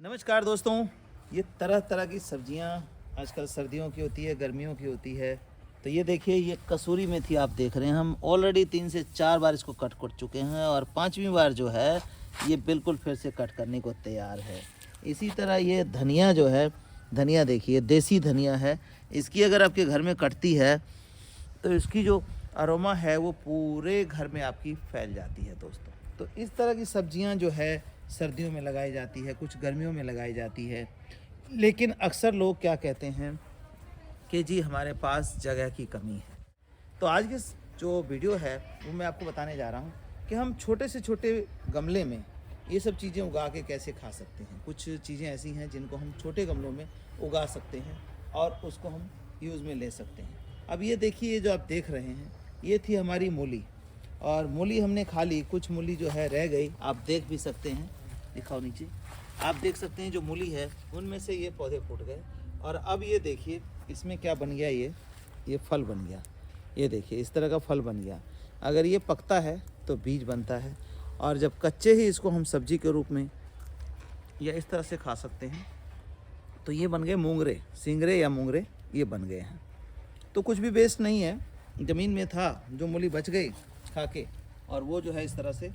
नमस्कार दोस्तों। ये तरह तरह की सब्जियां आजकल सर्दियों की होती है, गर्मियों की होती है। तो ये देखिए, ये कसूरी मेथी आप देख रहे हैं। हम ऑलरेडी 3 से 4 बार इसको कट कर चुके हैं और 5वीं बार जो है ये बिल्कुल फिर से कट करने को तैयार है। इसी तरह ये धनिया जो है, धनिया देखिए देसी धनिया है। इसकी अगर आपके घर में कटती है तो इसकी जो अरोमा है वो पूरे घर में आपकी फैल जाती है दोस्तों। तो इस तरह की सब्जियां जो है सर्दियों में लगाई जाती है, कुछ गर्मियों में लगाई जाती है। लेकिन अक्सर लोग क्या कहते हैं कि जी हमारे पास जगह की कमी है। तो आज की जो वीडियो है वो मैं आपको बताने जा रहा हूँ कि हम छोटे से छोटे गमले में ये सब चीज़ें उगा के कैसे खा सकते हैं। कुछ चीज़ें ऐसी हैं जिनको हम छोटे गमलों में उगा सकते हैं और उसको हम यूज़ में ले सकते हैं। अब ये देखिए, ये जो आप देख रहे हैं ये थी हमारी मूली, और मूली हमने खा ली। कुछ मूली जो है रह गई, आप देख भी सकते हैं, दिखाओ नीचे, आप देख सकते हैं जो मूली है उनमें से ये पौधे फूट गए। और अब ये देखिए इसमें क्या बन गया, ये फल बन गया। ये देखिए इस तरह का फल बन गया। अगर ये पकता है तो बीज बनता है, और जब कच्चे ही इसको हम सब्जी के रूप में या इस तरह से खा सकते हैं। तो ये बन गए मूंगरे, सिंगरे या मूंगरे, ये बन गए हैं। तो कुछ भी वेस्ट नहीं है, ज़मीन में था जो मूली बच गई खा के, और वो जो है इस तरह से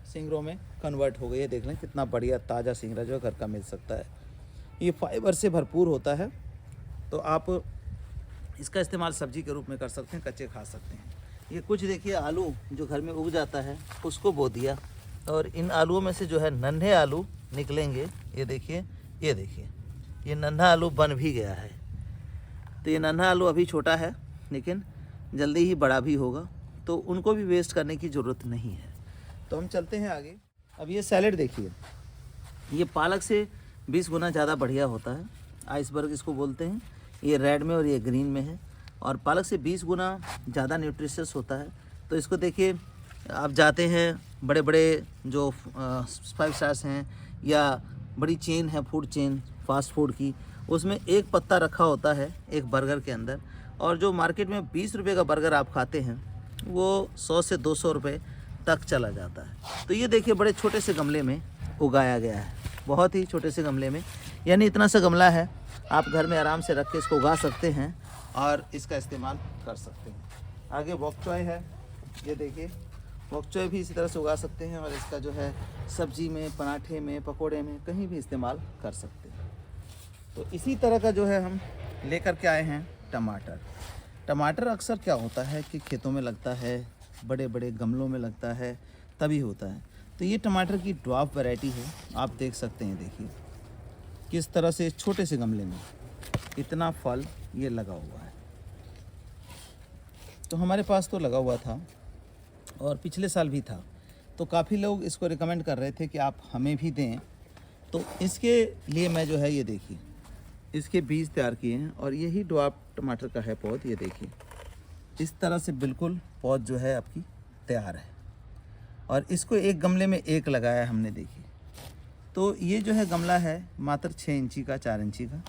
सिंगरों में कन्वर्ट हो गई है। देख लें कितना बढ़िया ताज़ा सिंगरा जो घर का मिल सकता है। ये फाइबर से भरपूर होता है, तो आप इसका इस्तेमाल सब्जी के रूप में कर सकते हैं, कच्चे खा सकते हैं। ये कुछ देखिए आलू जो घर में उग जाता है उसको बो दिया, और इन आलूओं में से जो है नन्हे आलू निकलेंगे। ये देखिए, ये देखिए, ये नन्हा आलू बन भी गया है। तो ये नन्हा आलू अभी छोटा है लेकिन जल्दी ही बड़ा भी होगा, तो उनको भी वेस्ट करने की ज़रूरत नहीं है। तो हम चलते हैं आगे। अब ये सैलेड देखिए, ये पालक से 20 गुना ज़्यादा बढ़िया होता है। आइसबर्ग इसको बोलते हैं। ये रेड में और ये ग्रीन में है, और पालक से 20 गुना ज़्यादा न्यूट्रिशियस होता है। तो इसको देखिए, आप जाते हैं बड़े बड़े जो 5 स्टार्स हैं या बड़ी चेन है, फूड चेन फास्ट फूड की, उसमें एक पत्ता रखा होता है एक बर्गर के अंदर, और जो मार्केट में 20 रुपये का बर्गर आप खाते हैं वो 100 से 200 रुपये तक चला जाता है। तो ये देखिए बड़े छोटे से गमले में उगाया गया है, बहुत ही छोटे से गमले में, यानी इतना सा गमला है, आप घर में आराम से रख के इसको उगा सकते हैं और इसका इस्तेमाल कर सकते हैं। आगे बॉक चॉय है, ये देखिए बॉक चॉय भी इसी तरह से उगा सकते हैं, और इसका जो है सब्जी में, पराठे में, पकोड़े में कहीं भी इस्तेमाल कर सकते हैं। तो इसी तरह का जो है हम लेकर के आए हैं टमाटर। टमाटर अक्सर क्या होता है कि खेतों में लगता है, बड़े बड़े गमलों में लगता है, तभी होता है। तो ये टमाटर की ड्वार्फ वैरायटी है, आप देख सकते हैं। देखिए किस तरह से छोटे से गमले में इतना फल ये लगा हुआ है। तो हमारे पास तो लगा हुआ था और पिछले साल भी था, तो काफ़ी लोग इसको रिकमेंड कर रहे थे कि आप हमें भी दें। तो इसके लिए मैं जो है ये देखिए इसके बीज तैयार किए हैं, और यही ड्वार्फ टमाटर का है पौध। ये देखिए इस तरह से बिल्कुल पौध जो है आपकी तैयार है, और इसको एक गमले में एक लगाया है हमने। देखिए तो ये जो है गमला है मात्र 6 इंची का, 4 इंची का।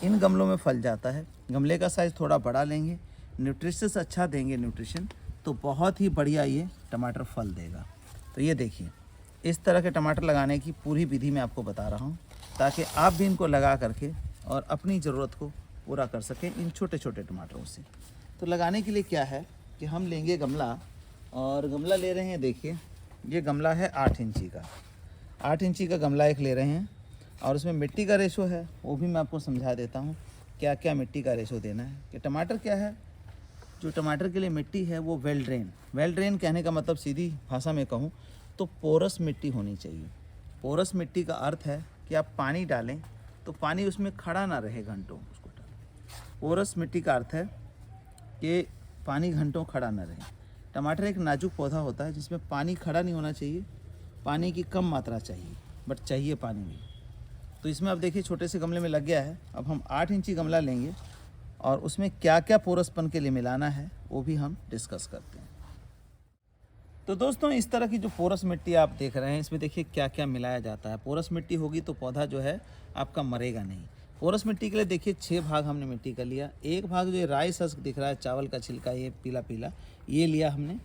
इन गमलों में फल जाता है। गमले का साइज़ थोड़ा बड़ा लेंगे, न्यूट्रिशस अच्छा देंगे न्यूट्रिशन, तो बहुत ही बढ़िया ये टमाटर फल देगा। तो ये देखिए इस तरह के टमाटर लगाने की पूरी विधि मैं आपको बता रहा हूँ, ताकि आप भी इनको लगा करके और अपनी ज़रूरत को पूरा कर सकें इन छोटे छोटे टमाटरों से। तो लगाने के लिए क्या है कि हम लेंगे गमला, और गमला ले रहे हैं, देखिए ये गमला है 8 इंची का। 8 इंची का गमला एक ले रहे हैं, और उसमें मिट्टी का रेशो है वो भी मैं आपको समझा देता हूँ क्या क्या मिट्टी का रेशो देना है। कि टमाटर क्या है, जो टमाटर के लिए मिट्टी है वो वेल ड्रेन कहने का मतलब सीधी भाषा में कहूँ तो पोरस मिट्टी होनी चाहिए। पोरस मिट्टी का अर्थ है कि आप पानी डालें तो पानी उसमें खड़ा ना रहे घंटों, उसको डालें। पोरस मिट्टी का अर्थ है कि पानी घंटों खड़ा ना रहे। टमाटर एक नाजुक पौधा होता है जिसमें पानी खड़ा नहीं होना चाहिए, पानी की कम मात्रा चाहिए, बट चाहिए पानी भी। तो इसमें अब देखिए छोटे से गमले में लग गया है। अब हम 8 इंची गमला लेंगे, और उसमें क्या क्या पोरसपन के लिए मिलाना है वो भी हम डिस्कस करते हैं। तो दोस्तों इस तरह की जो पोरस मिट्टी आप देख रहे हैं, इसमें देखिए क्या क्या मिलाया जाता है। पोरस मिट्टी होगी तो पौधा जो है आपका मरेगा नहीं। पोरस मिट्टी के लिए देखिए 6 भाग हमने मिट्टी का लिया। एक भाग जो राइस हस्क दिख रहा है, चावल का छिलका, ये पीला पीला, ये लिया हमने,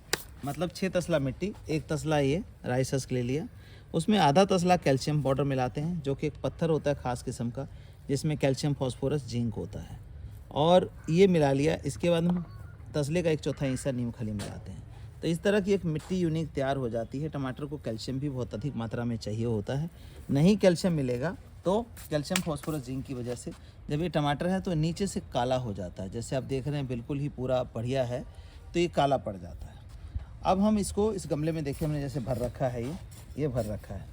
मतलब 6 तसला मिट्टी, 1 तसला ये राइस हस्क ले लिया। उसमें आधा तसला कैल्शियम पाउडर मिलाते हैं, जो कि एक पत्थर होता है ख़ास किस्म का, जिसमें कैल्शियम, फास्फोरस, जिंक होता है। और ये मिला लिया। इसके बाद हम तसले का 1/4 हिस्सा नीम खली मिलाते हैं। तो इस तरह की एक मिट्टी यूनिक तैयार हो जाती है। टमाटर को कैल्शियम भी बहुत अधिक मात्रा में चाहिए होता है। नहीं कैल्शियम मिलेगा तो कैल्शियम, फास्फोरस, जिंक की वजह से जब ये टमाटर है तो नीचे से काला हो जाता है। जैसे आप देख रहे हैं बिल्कुल ही पूरा बढ़िया है, तो ये काला पड़ जाता है। अब हम इसको इस गमले में देखिए, हमने जैसे भर रखा है, ये भर रखा है।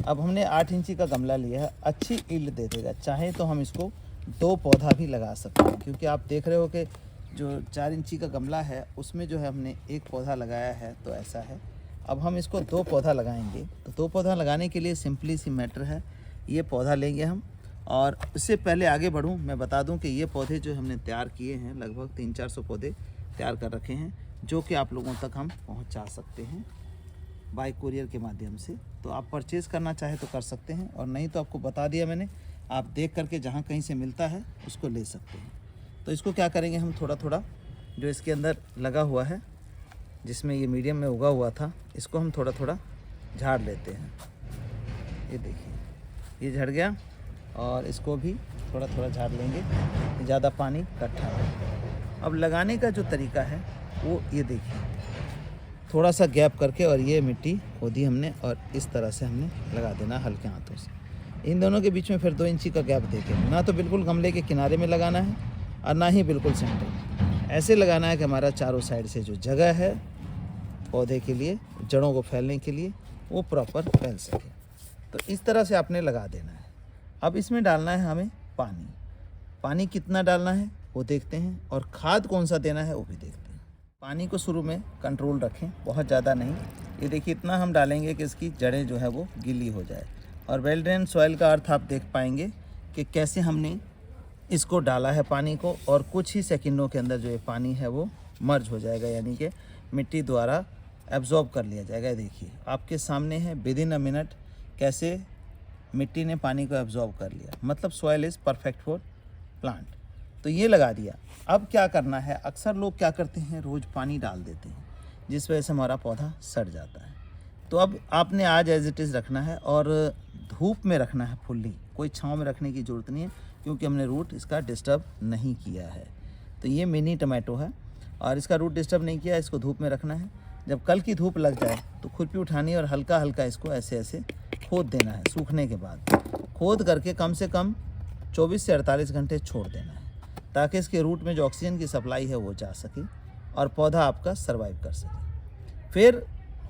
अब हमने 8 इंची का गमला लिया है, अच्छी ईल्ड दे देगा। चाहे तो हम इसको 2 पौधा भी लगा सकते हैं, क्योंकि आप देख रहे हो कि जो 4 इंची का गमला है उसमें जो है हमने 1 पौधा लगाया है, तो ऐसा है। अब हम इसको 2 पौधा लगाएंगे। तो 2 पौधा लगाने के लिए सिंपली सी मैटर है, ये पौधा लेंगे हम। और इससे पहले आगे बढ़ूं, मैं बता दूं कि ये पौधे जो हमने तैयार किए हैं, लगभग 300-400 पौधे तैयार कर रखे हैं, जो कि आप लोगों तक हम पहुंचा सकते हैं बाय कुरियर के माध्यम से। तो आप परचेज़ करना चाहे तो कर सकते हैं, और नहीं तो आपको बता दिया मैंने, आप देख करके जहाँ कहीं से मिलता है उसको ले सकते हैं। तो इसको क्या करेंगे, हम थोड़ा थोड़ा जो इसके अंदर लगा हुआ है, जिसमें ये मीडियम में उगा हुआ था, इसको हम थोड़ा थोड़ा झाड़ लेते हैं। ये देखिए, ये झड़ गया, और इसको भी थोड़ा थोड़ा झाड़ लेंगे, ज़्यादा पानी इकट्ठा है। अब लगाने का जो तरीका है वो ये देखिए, थोड़ा सा गैप करके, और ये मिट्टी खोदी हमने और इस तरह से हमने लगा देना हल्के हाथों से। इन दोनों के बीच में फिर 2 इंची का गैप देके, ना तो बिल्कुल गमले के किनारे में लगाना है और ना ही बिल्कुल सेंटर में। ऐसे लगाना है कि हमारा चारों साइड से जो जगह है पौधे के लिए, जड़ों को फैलने के लिए, वो प्रॉपर फैल सके। तो इस तरह से आपने लगा देना है। अब इसमें डालना है हमें पानी। पानी कितना डालना है वो देखते हैं, और खाद कौन सा देना है वो भी देखते हैं। पानी को शुरू में कंट्रोल रखें, बहुत ज़्यादा नहीं। ये देखिए, इतना हम डालेंगे कि इसकी जड़ें जो है वो गीली हो जाए। और वेल ड्रेन सॉइल का अर्थ आप देख पाएंगे कि कैसे हमने इसको डाला है पानी को, और कुछ ही सेकंडों के अंदर जो ये पानी है वो मर्ज हो जाएगा, यानी कि मिट्टी द्वारा एब्जॉर्ब कर लिया जाएगा। देखिए आपके सामने है, विदिन अ मिनट कैसे मिट्टी ने पानी को एब्जॉर्ब कर लिया। मतलब soil is perfect for plant. तो ये लगा दिया। अब क्या करना है, अक्सर लोग क्या करते हैं, रोज़ पानी डाल देते हैं, जिस वजह से हमारा पौधा सड़ जाता है। तो अब आपने आज एज इट इज़ रखना है, और धूप में रखना है फुल्ली, कोई छांव में रखने की ज़रूरत नहीं है, क्योंकि हमने रूट इसका डिस्टर्ब नहीं किया है। तो ये मिनी टमाटो है, और इसका रूट डिस्टर्ब नहीं किया, इसको धूप में रखना है। जब कल की धूप लग जाए तो खुरपी उठानी है, और हल्का हल्का इसको ऐसे ऐसे खोद देना है। सूखने के बाद खोद करके कम से कम 24 से 48 घंटे छोड़ देना है, ताकि इसके रूट में जो ऑक्सीजन की सप्लाई है वो जा सके और पौधा आपका सर्वाइव कर सके। फिर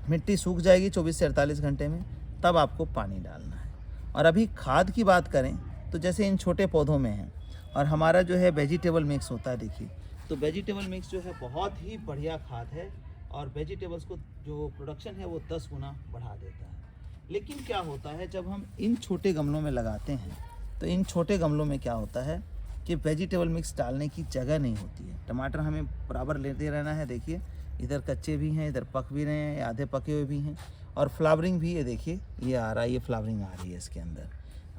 मिट्टी सूख जाएगी 24 से 48 घंटे में, तब आपको पानी डालना है। और अभी खाद की बात करें तो जैसे इन छोटे पौधों में है, और हमारा जो है वेजिटेबल मिक्स होता है, देखिए तो वेजिटेबल मिक्स जो है बहुत ही बढ़िया खाद है, और वेजिटेबल्स को जो प्रोडक्शन है वो 10 गुना बढ़ा देता है। लेकिन क्या होता है, जब हम इन छोटे गमलों में लगाते हैं तो इन छोटे गमलों में क्या होता है कि वेजिटेबल मिक्स डालने की जगह नहीं होती है। टमाटर हमें बराबर लेते रहना है। देखिए इधर कच्चे भी हैं, इधर पक भी रहे हैं, आधे पके हुए भी हैं, और फ्लावरिंग भी, ये देखिए ये आ रहा है, ये फ्लावरिंग आ रही है इसके अंदर,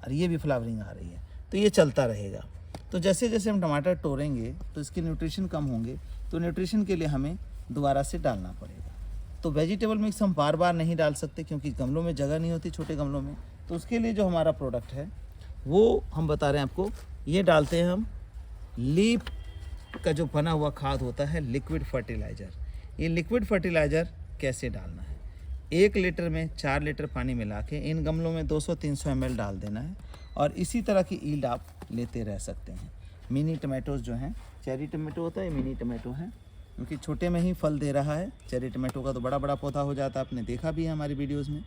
और ये भी फ्लावरिंग आ रही है। तो ये चलता रहेगा। तो जैसे जैसे हम टमाटर तोड़ेंगे तो इसके न्यूट्रिशन कम होंगे, तो न्यूट्रिशन के लिए हमें दोबारा से डालना पड़ेगा। तो वेजिटेबल मिक्स हम बार बार नहीं डाल सकते, क्योंकि गमलों में जगह नहीं होती, छोटे गमलों में। तो उसके लिए जो हमारा प्रोडक्ट है वो हम बता रहे हैं आपको, ये डालते हैं हम लीफ का जो बना हुआ खाद होता है, लिक्विड फर्टिलाइज़र। ये लिक्विड फर्टिलाइज़र कैसे डालना है, 1 लीटर में 4 लीटर पानी मिला के इन गमलों में 200-300 ml डाल देना है, और इसी तरह की ईल्ड आप लेते रह सकते हैं। मिनी टमाटोज़ जो हैं, चेरी टमाटो होता है, ये मिनी टमाटो है, क्योंकि छोटे में ही फल दे रहा है। चेरी टमाटो का तो बड़ा बड़ा पौधा हो जाता है, आपने देखा भी है हमारी वीडियोज़ में।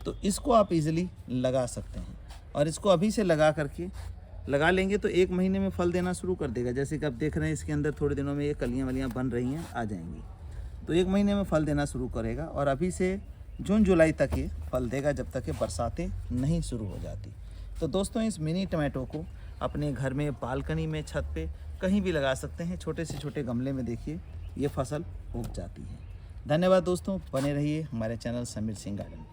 तो इसको आप इजीली लगा सकते हैं, और इसको अभी से लगा लेंगे तो 1 महीने में फल देना शुरू कर देगा। जैसे कि आप देख रहे हैं इसके अंदर थोड़े दिनों में ये कलियां वलियां बन रही हैं, आ जाएंगी। तो 1 महीने में फल देना शुरू करेगा, और अभी से जून जुलाई तक ये फल देगा, जब तक ये बरसातें नहीं शुरू हो जाती। तो दोस्तों इस मिनी टमाटो को अपने घर में, बालकनी में, छत पे कहीं भी लगा सकते हैं। छोटे से छोटे गमले में देखिए ये फसल उग जाती है। धन्यवाद दोस्तों, बने रहिए हमारे चैनल समीर सिंह गार्डन।